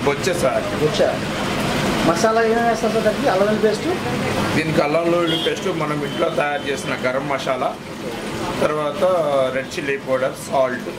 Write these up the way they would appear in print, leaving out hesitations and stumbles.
బొచ్చే సార్. బొచ్చా మసాలా ఏమేమి వేస్తారు సార్ దానికి? అల్లం వెల్లుల్లి పేస్ట్, దీనికి అల్లం వెల్లుల్లి పేస్ట్ మనం ఇంట్లో తయారు చేసిన గరం మసాలా, తర్వాత రెడ్ చిల్లీ పౌడర్, సాల్ట్.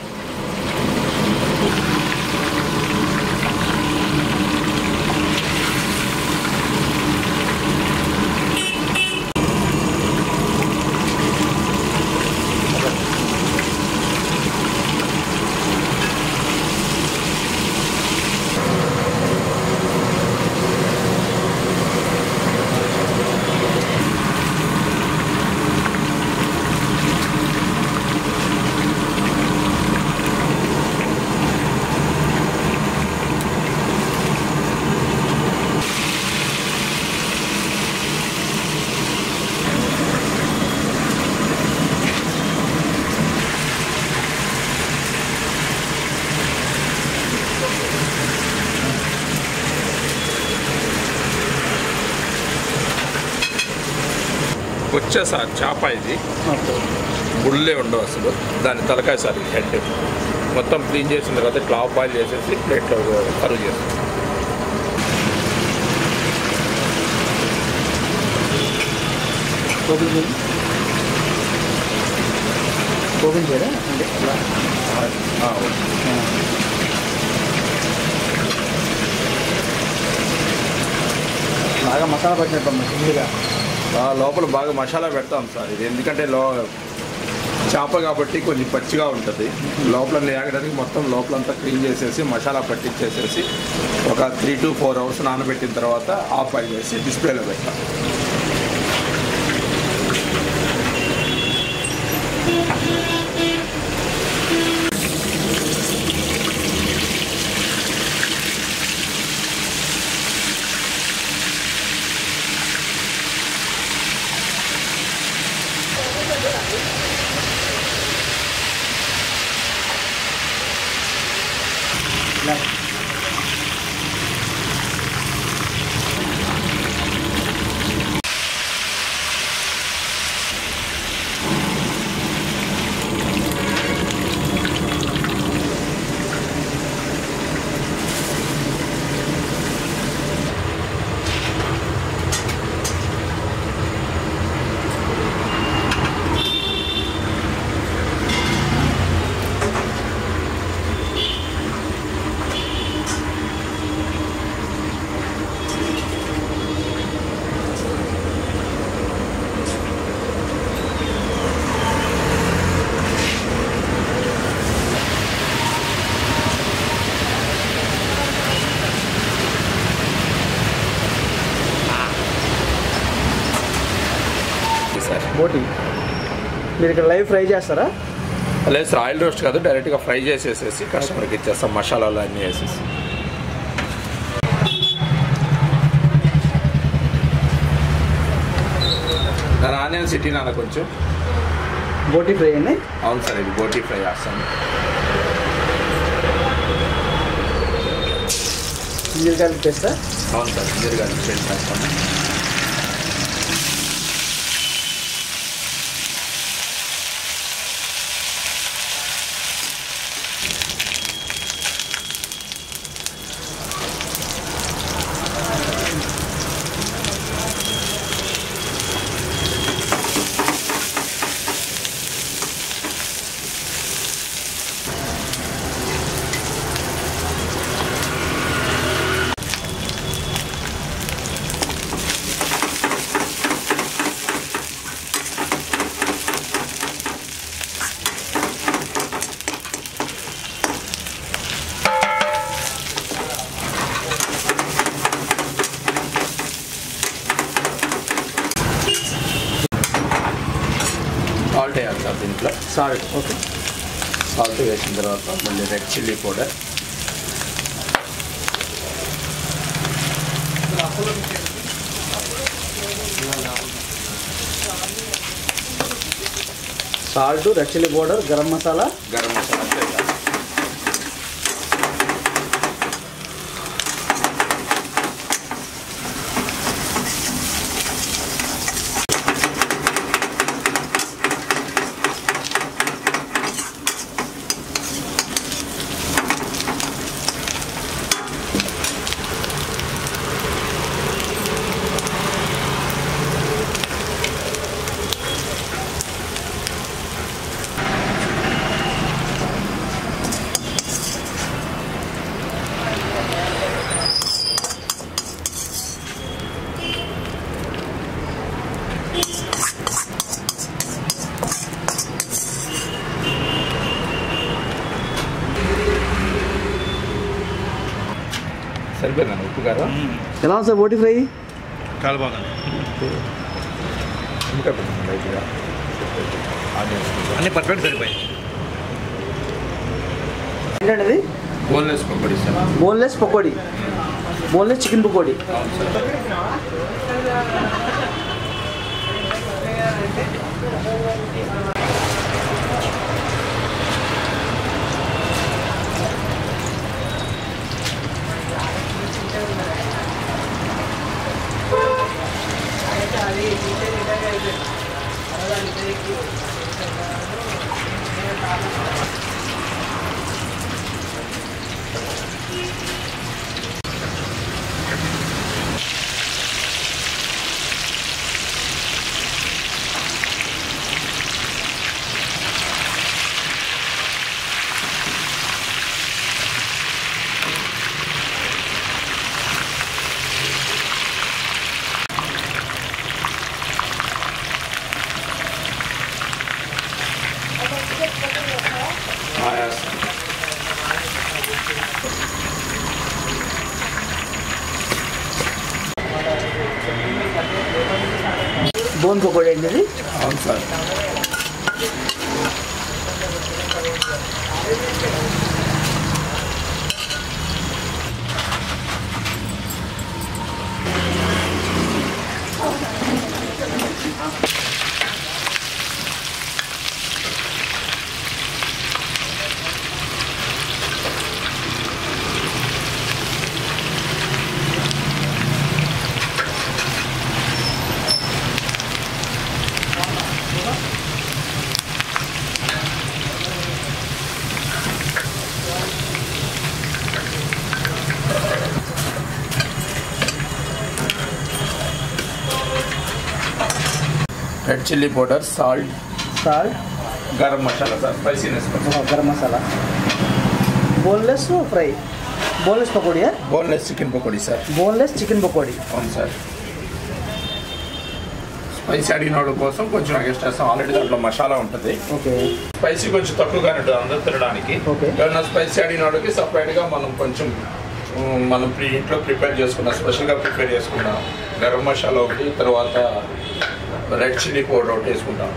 వచ్చే సార్ చేప ఇది ముళ్ళే ఉండవు అసలు. దాని తలకాయ సార్ హెడ్ మొత్తం క్లీన్ చేసిన తర్వాత ఇట్లా ఆఫ్ బాయిల్ చేసేసి ప్లేట్లో సర్వ్ చేస్తాం. ఓపెన్ చేయరా అంటే బాగా మసాలా పట్టినట్టు సింగిల్గా లోపల బాగా మసాలా పెడతాం సార్. ఇది ఎందుకంటే చేప కాబట్టి కొంచెం పచ్చిగా ఉంటుంది. లోపల వేగడానికి మొత్తం లోపలంతా క్లీన్ చేసేసి మసాలా పట్టించేసేసి ఒక 3 to 4 hours నానబెట్టిన తర్వాత ఆఫ్ బాయిల్ చేసి డిస్ప్లేలో పెడతాం. బోటి మీరు ఇక్కడ లైవ్ ఫ్రై చేస్తారా? లేదు సార్, ఆయిల్ రోస్ట్ కాదు, డైరెక్ట్గా ఫ్రై చేసేసేసి కస్టమర్కి ఇచ్చేస్తాం మసాలాలు అన్నీ వేసేసి. ఆనియన్ సిటీ నాన్న కొంచెం బోటి ఫ్రై అండి. అవును సార్, ఇది బోటి ఫ్రై చేస్తాను. జింజర్ గార్లిక్ పేస్టా? అవును సార్, జింజర్ గార్లిక్ పేస్ట్ చేస్తాను. సాల్ట్ వేయాలి సార్ దీంట్లో. Salt okay. సాల్ట్ వేసిన తర్వాత మళ్ళీ red chilli powder, salt, red chilli powder, garam masala సరిపోయిందా ఉప్పు కారం? ఎలా ఉంది సార్ బోటి ఫ్రై? చాలా బాగుంది. ఇంకా లైట్గా ఆనియన్స్ అన్నీ పర్ఫెక్ట్ సరిపోయాయి. ఏంటండి అది? Boneless pakodi sir. Boneless pakodi, boneless chicken pakodi. అవును సార్. బోన్ పకోడీ అండి ఇది? అవును sir. Red chilli powder, salt, garam masala sir, spiciness. Garam masala. Boneless fry, boneless పకోడీయా? Boneless chicken pakodi sir. Boneless chicken pakodi. అవును సార్. స్పైసీ అడిగిన వాళ్ళ కోసం కొంచెం ఎక్స్ట్రా వేస్తాం. ఆల్రెడీ దాంట్లో మసాలా ఉంటుంది. ఓకే. స్పైసీ కొంచెం తక్కువగానే ఉంటుంది అందరూ తినడానికి. ఓకే. ఏమన్నా స్పైసీ అడిగిన వాళ్ళకి సపరేట్గా మనం కొంచెం మనం ఇంట్లో ప్రిపేర్ చేసుకున్న స్పెషల్గా ప్రిపేర్ చేసుకున్న గరం మసాలా ఒకటి, తర్వాత రెడ్ చిల్లీ పౌడర్ ఒకటి వేసుకుంటాం.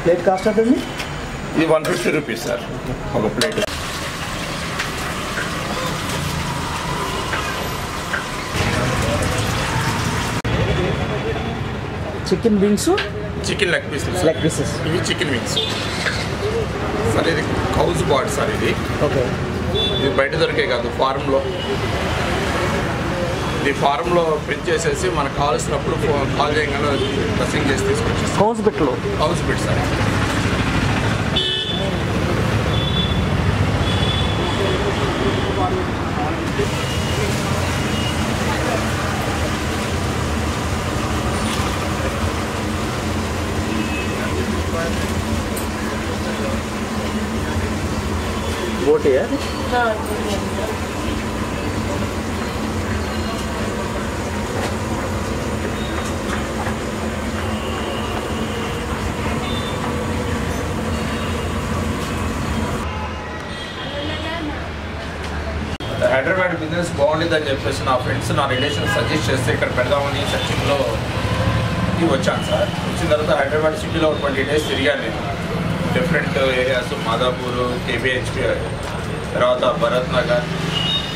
ప్లేట్ కాస్ట్ అవుతుంది? ఇది 150 రూపీస్ సార్ ఒక plate. Chicken wings, chicken leg pieces. Leg pieces. ఇవి చికెన్ వింగ్స్ సార్. ఇది కౌజ్ బాడ్ సార్. ఇది ఓకే. ఇది బయట దొరికే కాదు, ఫార్మ్లో. ఇది ఫార్మ్లో పెంచేసేసి మనకు కావాల్సినప్పుడు కాల్ చేయగానే డ్రెస్సింగ్ చేసి తీసుకొచ్చేస్తాం. కౌన్స్ బిట్లు. కౌజ్ బిట్ సార్. బోటియా? హైదరాబాద్ బిజినెస్ బాగుండేదని చెప్పేసి నా ఫ్రెండ్స్, నా రిలేషన్స్ సజెస్ట్ చేస్తే ఇక్కడ పెడదామని సర్చింగ్లో వచ్చాను సార్. వచ్చిన తర్వాత హైదరాబాద్ సిటీలో 20 days తిరిగాను నేను. డిఫరెంట్ ఏరియాస్, మాదాపూర్, కేబిహెచ్పి, తర్వాత భరత్ నగర్,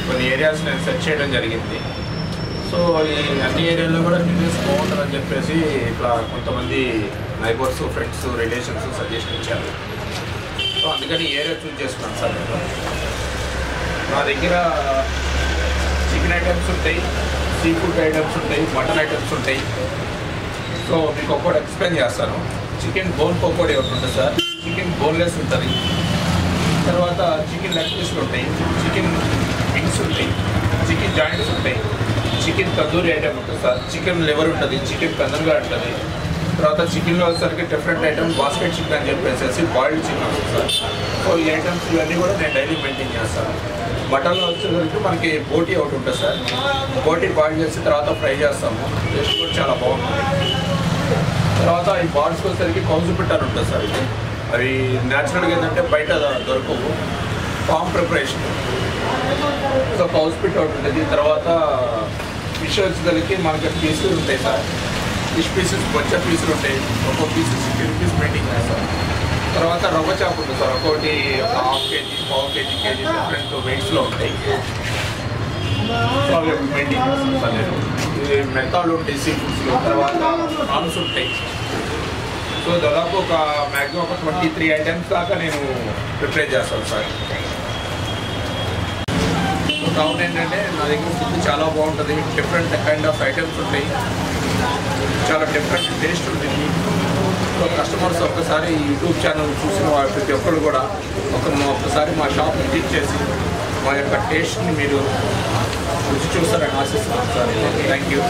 కొన్ని ఏరియాస్ నేను సెర్చ్ చేయడం జరిగింది. సో ఈ అన్ని ఏరియాల్లో కూడా బిజినెస్ బాగుంటుందని చెప్పేసి ఇట్లా కొంతమంది నైబర్స్, ఫ్రెండ్స్, రిలేషన్స్ సజెషన్ ఇచ్చారు. సో అందుకని ఏరియా చూస్ చేసుకున్నాను సార్ నేను. నా దగ్గర చికెన్ ఐటమ్స్ ఉంటాయి, సీ ఫుడ్ ఐటమ్స్ ఉంటాయి, మటన్ ఐటమ్స్ ఉంటాయి. సో మీకు ఒక్కటి ఎక్స్ప్లెయిన్ చేస్తాను. చికెన్ బోన్ పకోడీ ఒకటి ఉంటుంది సార్. చికెన్ బోన్లెస్ ఉంటుంది. తర్వాత చికెన్ లెగ్ పీస్లు ఉంటాయి, చికెన్ వింగ్స్ ఉంటాయి, చికెన్ జాయింట్స్ ఉంటాయి, చికెన్ తందూరి ఐటమ్ ఉంటుంది సార్, చికెన్ లివర్ ఉంటుంది, చికెన్ కందర్గా ఉంటుంది, తర్వాత చికెన్లో వచ్చేసరికి డిఫరెంట్ ఐటమ్స్ బాస్కెట్ చికెన్ అని చెప్పేసి బాయిల్డ్ చికెన్ సార్. సో ఈ ఐటమ్స్ ఇవన్నీ కూడా నేను డైలీ మెయింటైన్ చేస్తాను. మటన్లో వచ్చేసరికి మనకి బోటీ ఒకటి ఉంటుంది సార్. బోటీ బాయిల్ చేసి తర్వాత ఫ్రై చేస్తాము. టేస్ట్ కూడా చాలా బాగుంటుంది. తర్వాత ఈ బాల్స్కి వచ్చేసరికి కౌజు పిట్టాలు ఉంటుంది సార్. ఇది అవి న్యాచురల్గా ఏంటంటే బయట దొరకవు, ఫామ్ ప్రిపరేషన్. సో కౌజు పిట్ట ఒకటి ఉంటుంది. తర్వాత ఫిష్ వచ్చేసరికి మనకి పీసులు ఉంటాయి సార్. ఫిష్ పీసెస్ బొచ్చ పీసులు ఉంటాయి. ఒక్కో పీసెస్ 60 రూపీస్ మెయింటైన్ చేస్తాం. తర్వాత రవ్వ చేప ఉంటుంది సార్. ఒక్కొక్కటి ½ కేజీ, పావు కేజీ, కేజీ డిఫరెంట్ వెయిట్స్లో ఉంటాయి. సో అవి మెయింటైన్ చేస్తాం సార్ నేను. ఇది మెత్తాలు ఉంటాయి సీ ఫుడ్స్లో. తర్వాత ప్రాన్స్ ఉంటాయి. సో దాదాపు ఒక మ్యాక్సిమం ఒక 23 ఐటమ్స్ దాకా నేను ప్రిపేర్ చేస్తాను సార్. కావున ఏంటంటే నా దగ్గర ఫుడ్ చాలా బాగుంటుంది. డిఫరెంట్ కైండ్ ఆఫ్ ఐటమ్స్ ఉంటాయి. చాలా డిఫరెంట్ టేస్ట్ ఉంటుంది. సో కస్టమర్స్ ఒక్కసారి యూట్యూబ్ ఛానల్ చూసిన వాళ్ళు ప్రతి ఒక్కరు కూడా ఒక్కసారి మా షాప్ విజిట్ చేసి మా యొక్క టేస్ట్ని మీరు రుచి చూస్తారని ఆశిస్తున్నాను సార్. Thank you.